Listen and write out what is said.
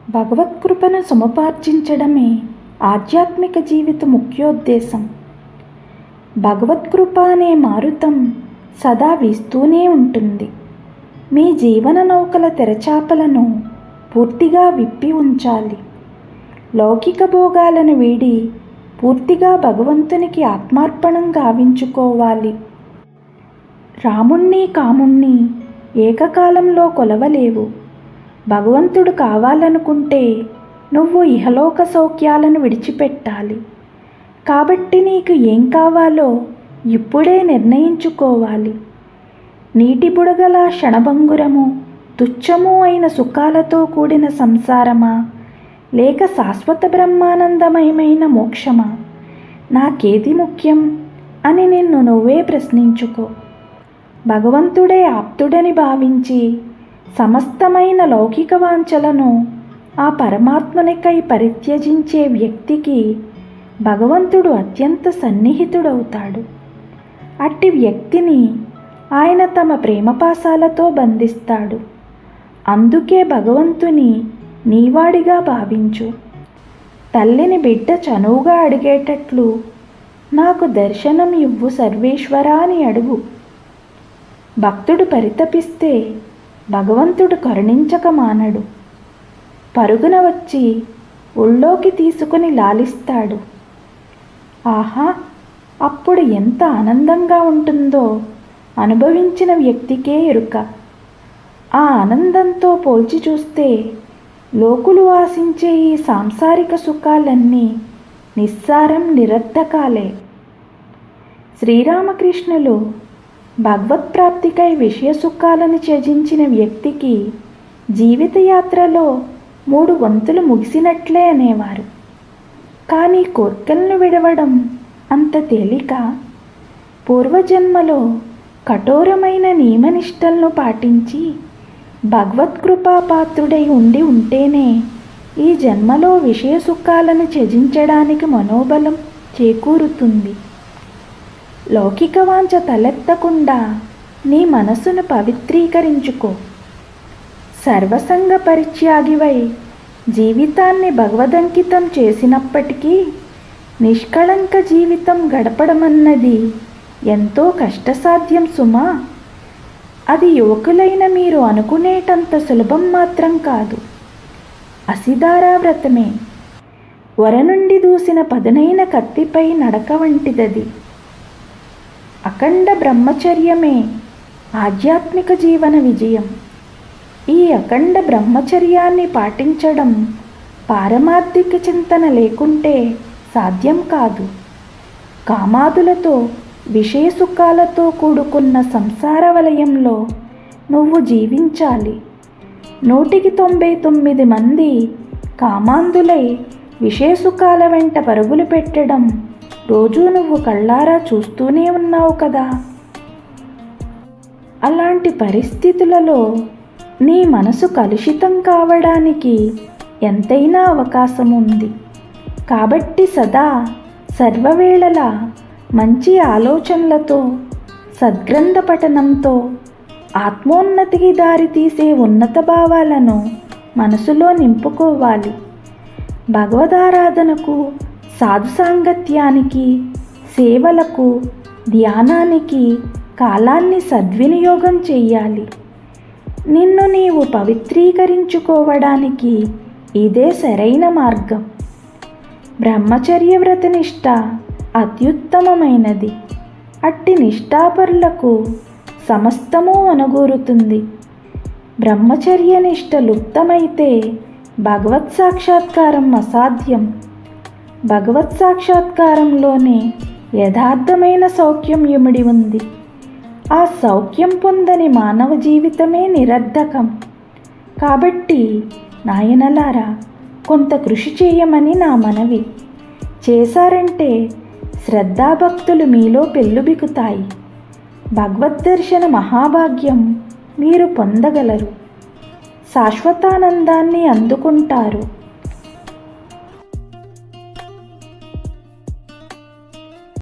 భగవత్కృపను సముపార్జించడమే ఆధ్యాత్మిక జీవిత ముఖ్యోద్దేశం. భగవత్కృప అనే మారుతం సదా వీస్తూనే ఉంటుంది. మీ జీవన నౌకల తెరచాపలను పూర్తిగా విప్పి ఉంచాలి. లౌకిక భోగాలను వీడి పూర్తిగా భగవంతునికి ఆత్మార్పణం గావించుకోవాలి. రాముణ్ణి కాముణ్ణి ఏకకాలంలో కొలవలేవు. భగవంతుడు కావాలనుకుంటే నువ్వు ఇహలోక సౌఖ్యాలను విడిచిపెట్టాలి. కాబట్టి నీకు ఏం కావాలో ఇప్పుడే నిర్ణయించుకోవాలి. నీటి బుడగల క్షణభంగురము తుచ్చము అయిన సుఖాలతో కూడిన సంసారమా, లేక శాశ్వత బ్రహ్మానందమయమైన మోక్షమా? నాకేది ముఖ్యం అని నిన్ను నువ్వే ప్రశ్నించుకో. భగవంతుడే ఆప్తుడని భావించి సమస్తమైన లౌకిక వాంఛలను ఆ పరమాత్మనికై పరిత్యజించే వ్యక్తికి భగవంతుడు అత్యంత సన్నిహితుడవుతాడు. అట్టి వ్యక్తిని ఆయన తమ ప్రేమపాశాలతో బంధిస్తాడు. అందుకే భగవంతుని నీవాడిగా భావించు. తల్లిని బిడ్డ చనువుగా అడిగేటట్లు నాకు దర్శనం ఇవ్వు సర్వేశ్వరా అని అడుగు. భక్తుడు పరితపిస్తే భగవంతుడు కరుణించక మానడు. పరుగున వచ్చి ఒళ్ళోకి తీసుకుని లాలిస్తాడు. ఆహా, అప్పుడు ఎంత ఆనందంగా ఉంటుందో అనుభవించిన వ్యక్తికే ఎరుక. ఆ ఆనందంతో పోల్చి చూస్తే లోకులు ఆశించే ఈ సాంసారిక సుఖాలన్నీ నిస్సారం, నిరర్ధకాలే. శ్రీరామకృష్ణులు భగవత్ప్రాప్తికై విషయ సుఖాలను త్యజించిన వ్యక్తికి జీవితయాత్రలో 3 వంతులు ముగిసినట్లే అనేవారు. కానీ కోర్కెలను విడవడం అంత తేలిక? పూర్వజన్మలో కఠోరమైన నియమనిష్టలను పాటించి భగవత్కృపాపాత్రుడై ఉంటేనే ఈ జన్మలో విషయ సుఖాలను త్యజించడానికి మనోబలం చేకూరుతుంది. లౌకిక వాంఛ తలెత్తకుండా నీ మనసును పవిత్రీకరించుకో. సర్వసంగ పరిత్యాగివై జీవితాన్ని భగవదంకితం చేసినప్పటికీ నిష్కళంక జీవితం గడపడమన్నది ఎంతో కష్టసాధ్యం సుమా. అది యువకులైన మీరు అనుకునేటంత సులభం మాత్రం కాదు. అసిదారా వ్రతమే. వర నుండి దూసిన పదునైన కత్తిపై నడక వంటిదది. అఖండ బ్రహ్మచర్యమే ఆధ్యాత్మిక జీవన విజయం. ఈ అఖండ బ్రహ్మచర్యాన్ని పాటించడం పారమార్థిక చింతన లేకుంటే సాధ్యం కాదు. కామాదులతో, విషయ సుఖాలతో కూడుకున్న సంసార వలయంలో నువ్వు జీవించాలి. 199 మంది కామాంధులై విషయ సుఖాల వెంట పరుగులు పెట్టడం రోజూ నువ్వు కళ్ళారా చూస్తూనే ఉన్నావు కదా. అలాంటి పరిస్థితులలో నీ మనసు కలుషితం కావడానికి ఎంతైనా అవకాశం ఉంది. కాబట్టి సదా సర్వవేళలా మంచి ఆలోచనలతో, సద్గ్రంథ పఠనంతో, ఆత్మోన్నతికి దారితీసే ఉన్నత భావాలను మనసులో నింపుకోవాలి. భగవదారాధనకు, సాధు సాంగత్యానికి, సేవలకు, ధ్యానానికి కాలాన్ని సద్వినియోగం చెయ్యాలి. నిన్ను నీవు పవిత్రీకరించుకోవడానికి ఇదే సరైన మార్గం. బ్రహ్మచర్య వ్రతనిష్ట అత్యుత్తమమైనది. అట్టి నిష్ఠాపరులకు సమస్తము అనుగూరుతుంది. బ్రహ్మచర్యనిష్ట లుప్తమైతే భగవత్ సాక్షాత్కారం అసాధ్యం. భగవత్ సాక్షాత్కారంలోనే యథార్థమైన సౌఖ్యం ఇమిడి ఉంది. ఆ సౌఖ్యం పొందని మానవ జీవితమే నిరర్ధకం. కాబట్టి నాయనలారా, కొంత కృషి చేయమని నా మనవి. చేశారంటే శ్రద్ధాభక్తులు మీలో పెళ్ళుబికుతాయి. భగవద్దర్శన మహాభాగ్యం మీరు పొందగలరు. శాశ్వతానందాన్ని అందుకుంటారు.